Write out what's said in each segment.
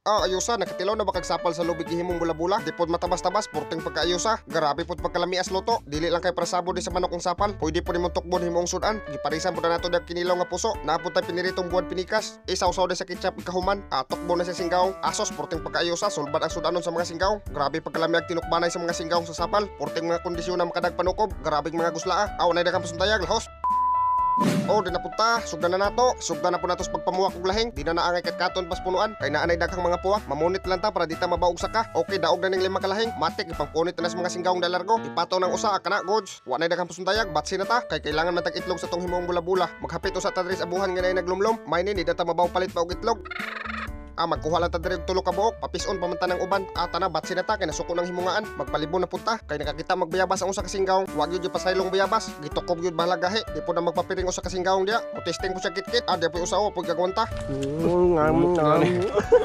Ayusa nakatilaw na bakag sapal sa lubig gihimong bula-bula. Di pod matabas-tabas porting pagkaayusa. Grabe pod pagkalamias luto. Dili lang kay para sabod sa manok ang sapal. Pwede po nimong tukbon himong sudan. Giparisan po na nato dag kinilaw nga puso. Naapod tay piniritong buwan pinikas. Isaw-saw sa ketchup kahuman. Tukbon na sa singgaw. Asos porting pagkaayusa. Sulbad ang sudanon sa mga singgaw. Grabe pagkalami ag tinukbanay sa mga singgaw sa sapal. Porting mga kondisyon na makadag panukob. Grabe mga gusla. Nay dagang pasuntayag lahos. Di na punta, sugdan na nato. Sugdan na po nato sa pagpamuwak og lahing. Di na naangay katkaton pas punuan. Kay naanay daghang mga puwak. Mamunit lang ta para di ta mabaog saka. Okay, daog na ning 5 ka lahing. Matik ipangpunit na sa mga singgawong dalargo. Ipataw ng usa kana goods. Wa nay daghang pasuntayag, batsi na ta. Kay kailangan man tag itlog sa tong himong bula-bula. Maghapit usa ta diri sa abuhan nga nay naglumlom. May ni da ta mabaw palit pa og itlog. Magkuha lang ta diri og 3 ka buok, papison pamantan ng uban. Tana batsi na ta kay nasuko ng himungaan. Magpalibon na punta kay nakakita magbayabas ang usa ka singgawong. Wa gyud pasaylong bayabas. Gitukob gyud bahala gahi. Di po na magpapiring usa ka singgawong dia. Mo testing po siya kit-kit. Di po usaw pud gagwanta.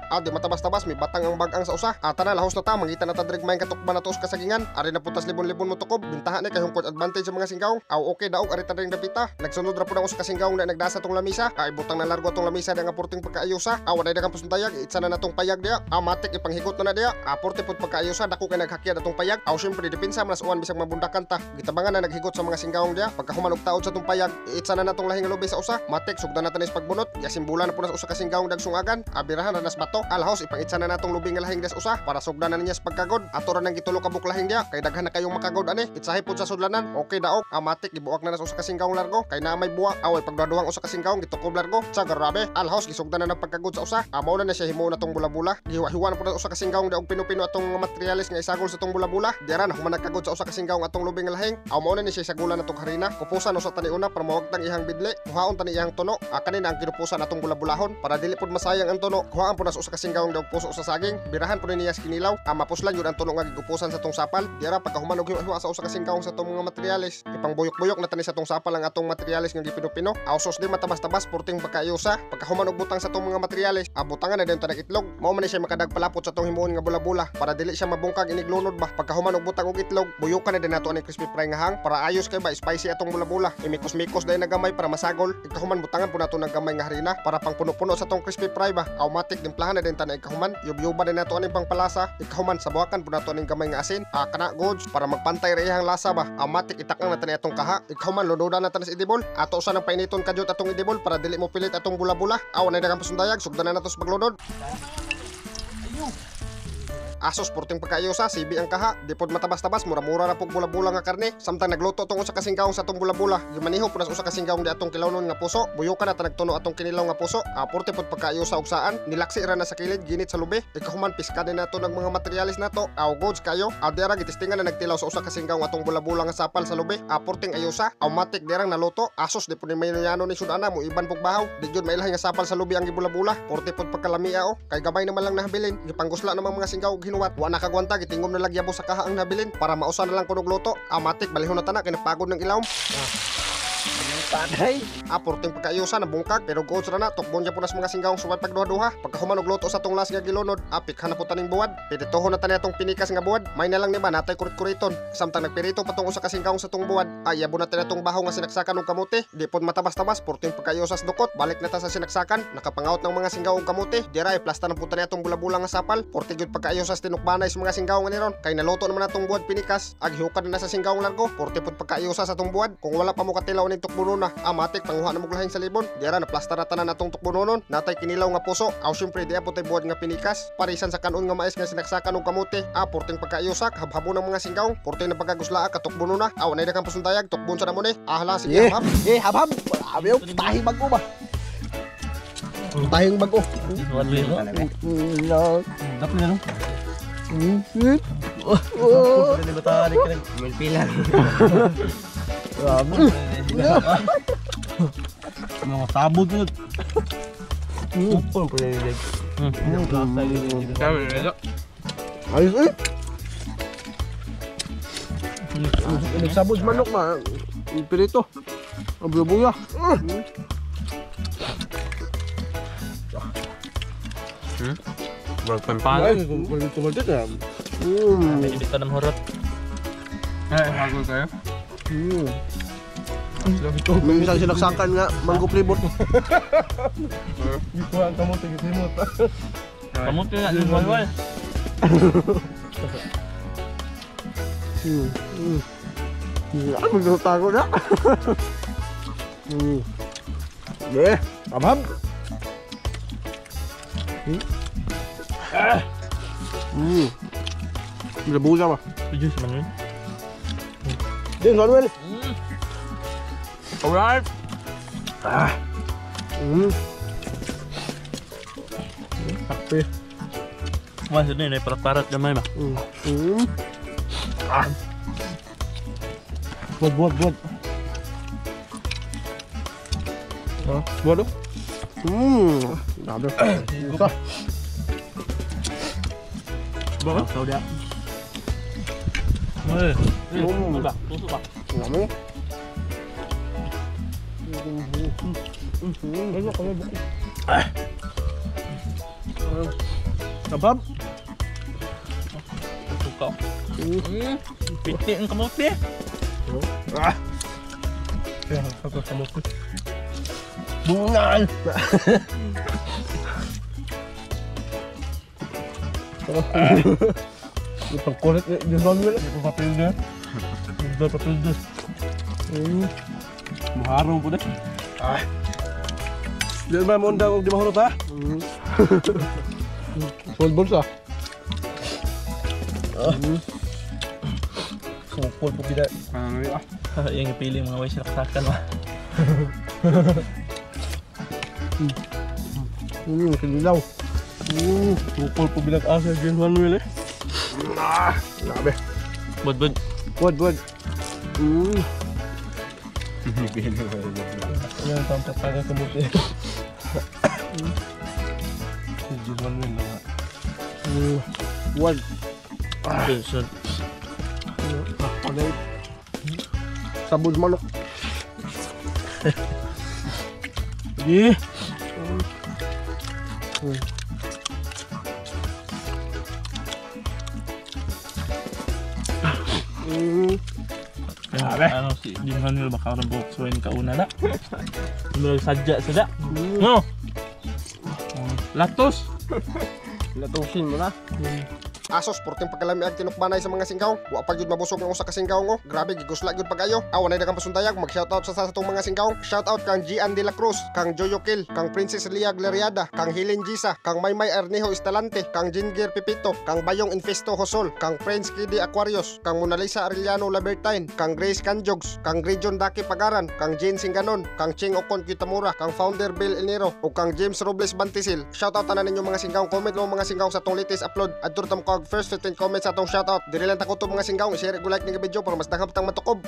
Di matabas-tabas may batang ang bagang sa usa. Tana lahos na ta mangita na ta diri may katukban na tos kasagingan. Ari na puntas libon-libon mo tukob. Bintahan ni kay hungkod advantage sa mga singgawong. Okay daog ari ta ring dapita. Nagsunod ra pud ang usa ka singgawong na nagdasa tong lamisa. Butang na largo tong lamisa nga porting pagkaayusa. Wa nay daghang pasuntayag. Itsa na natong payag dia. Matik ipanghigot na dia. Porte pud pagkaayusa dako kay naghakyat atong payag. Syempre depensa man sa uwan bisag mabundakan ta. Gitabangan na naghigot sa mga singgawong dia. Pagkahuman og taod sa tong payag, itsa na natong lahing lubi sa usa. Matik sugdan na tanis pagbunot. Yasimbulan na po na sa usa ka singgawong dagsungagan. Abirahan na nas bato. Alhaos ipangitsa na natong lubi nga lahing des usa para sugdan na niya sa pagkagod. Ato ra nang gitulo ka buklahing dia kay daghan na kayong makagod ani. Itsahi pud sa sudlanan. Okay daog. Matik gibuak na nas usa ka singgawong largo kay na may buwa. Away pagduduhang usa ka singgawong gitukob largo. Sa grabe. Alhaos gisugdan na pagkagod sa usa. Mao na siya himo na tong bula-bula. Giwa-hiwa na po na usa ka singgawong daog pino-pino atong mga materialis nga isagol sa tong bula-bula. Diara na human nagkagod sa usa ka singgawong atong lubing nga lahing. Mao na ni siya sagulan natong harina. Kupusan usa tani una para mawagtang ihang bidli. Kuhaon tani ihang tuno. Kanina ang kinupusan atong bula-bulahon para dili pud masayang ang tuno. Kuhaan po na usa ka singgawong daog puso sa saging. Birahan po niya sa kinilaw. Mapuslan yun ang tuno nga gigupusan sa tong sapal. Diara pagkahuman og hiwa sa usa ka singgawong sa tong mga materialis. Ipangbuyok-buyok na tani sa tong sapal ang atong materialis nga gipino-pino. Sos di matabas-tabas porting pagkaayusa. Pagkahuman og butang sa tong mga materialis. Butangan na din tanang itlog. Mao man siya makadag palapot sa tong himuon nga bula-bula para dili siya mabungkag iniglunod ba. Pagkahuman og butang og itlog, buyukan na din nato ani crispy fry nga hang para ayos kay ba spicy atong bula-bula. Imikos-mikos dai nagamay para masagol. Ikahuman butangan po nato ng gamay nga harina para pangpuno-puno sa tong crispy fry ba. Automatic dimplahan na din tanang ikahuman. Yub-yuba din nato aning pangpalasa. Ikahuman sabuakan po nato aning gamay nga asin. Kana goods para magpantay ra iyang lasa ba. Automatic itakang na tani atong kaha. Ikahuman lunudan na tanis idibol. Ato usa nang painiton kadyot atong idibol para dili mo pilit atong bula-bula. Nay daghang pasundayag sugdan na nato sa paglunod. Asos porting pagkaayusa, sibi ang kaha. Di pod matabas-tabas, mura-mura na pug bula-bula nga karne. Samtang nagluto tong usa ka singgawong sa tong bula-bula. Gimaniho po na usa ka singgawong di atong kilawnon nga puso. Buyukan na ta nagtuno atong kinilaw nga puso. Porte pod pagkaayusa og saan. Nilaksi ra na sa kilid, ginit sa lubi. Ikahuman piskade nato ng mga materialis nato. Goods kayo. Dera gitistingan na nagtilaw sa usa ka singgawong atong bula-bula nga sapal sa lubi. Porting ayusa, automatic derang naluto. Asos di pod ni mayano ni sudana mo iban pug bahaw. Di gyud mailahi nga sapal sa lubi ang gibula-bula. Porte pod pagkalamia kay gamay naman lang nahabilin. Gipanggusla namang mga singgawong hinuwat. Wa nakagwanta gitingom na lagyabo sa kaha ang nabilin para mausa na lang kunog luto. Matik balihon na tanak kay napagod ng ilawom. Paday. Porting pagkaayusa na bungkag pero goods ra na tukbon niya po nas mga singgawong suwat pagduha-duha. Pagkahuman og luto sa tong las nga gilunod, pikhan na po taning buwad. Piritohon na tani atong pinikas nga buwad. May na lang ni ba natay kurit-kuriton. Samtang nagpirito pa tong usa ka singgawong sa tong buwad, yabo na tani atong bahaw nga sinaksakan og kamote. Di pod matabas-tabas porting pagkaayusa sa dukot. Balik na ta sa sinaksakan. Nakapangaut ng mga singgawong kamote. Dira plasta na po tani atong bula-bula nga sapal. Porting gyud pagkaayusa sa tinukbanay sa mga singgawong ni ron. Kay naluto naman atong buwad pinikas. Aghiukan na sa singgawong largo. Porting pod pagkaayusa sa tong buwad. Kung wala pa mo katilaw ning tukbunon na, matik panguha na mo lahing sa libon. Diara na plasta na tanan atong tukbunonon. Natay kinilaw nga puso. Syempre di apot tay buwad nga pinikas. Parisan sa kanon nga mais nga sinaksakan og kamote. Porting pagkaayusak habhabo ng mga singgawong. Porting na pagkagusla katukbunon na. Nay daghang pasundayag tukbon sa namon hala sige habhab. Habhab. Abiyo tahing bago ba. Tahing bago. No. Dapat na no. Dili batari ka ng pilar. Mga sabog na. Upon po nilig. Ayos nagsabog manok ma. Pirito. Ang buya-buya. Berpempal. Kumalit na. Medyo bito ng hurot. Hagol kayo? May isang sinaksakan nga, mango flavour. Gikuha ang kamote, gisimot. Kamuti na yung walwal. Magtatago na. Yeah, tamam. Labusa ba? Juice man yun. Din, Manuel. Alright. Sakto. Masud na yun, ay parat-parat gamay ba? Buat. Buat tu. Ada. Susah. Bakit? Tau dia. Ba? Tusok ba? Lama. Sabab. Suka. Pitik ang kamuti. Ya, satu sama aku. Bungal. Itu kulit di Manuel. Itu papel dia. Udah papel dia. Maharong po deh. Diyan ba mo undang di mahurot ha? Full bulsa. Sukol po tidak. Yang ipili mga ways laksakan ba? Kinilaw. Sukol po bilang asa dyan Manuel eh. Grabe. Bud. Buat. Yan ang tampataga sa buti. Dyan Manuel na nga. Buat. Sun. Ano sabon manok. Sige. Grabe. Ano si Di Manuel baka orang buhok suwain kauna na. Murag sadya sada. No. Latos. Latusin mo na. Asos porting pagkalamiag tinukbanay sa mga singkaw. Wa pa gyud mabusog ng usa ka singkaw ngo. Grabe gigusla gyud pagayo. Aw nay daghang pasundayag mag-shoutout sa atong mga singkaw. Shoutout kang Gian de la Cruz, kang Joyo Kill, kang Princess Lia Gleriada, kang Helen Gisa, kang Maymay Ernejo Estalante, kang Ginger Pipito, kang Bayong Infesto Hosol, kang Prince Kidi Aquarius, kang Mona Lisa Arellano Labertine, kang Grace Canjogs, kang Region Daki Pagaran, kang Jane Singanon, kang Ching Ocon Kitamura, kang Founder Bill Enero ug kang James Robles Bantisil. Shoutout tanan ninyo mga singkaw. Comment mo mga singkaw sa atong latest upload. Adto tam kog first 15 comments sa atong shoutout. Dili lang ta ko to mga singkaw, i-share ko like ning video para mas daghang matang matukob.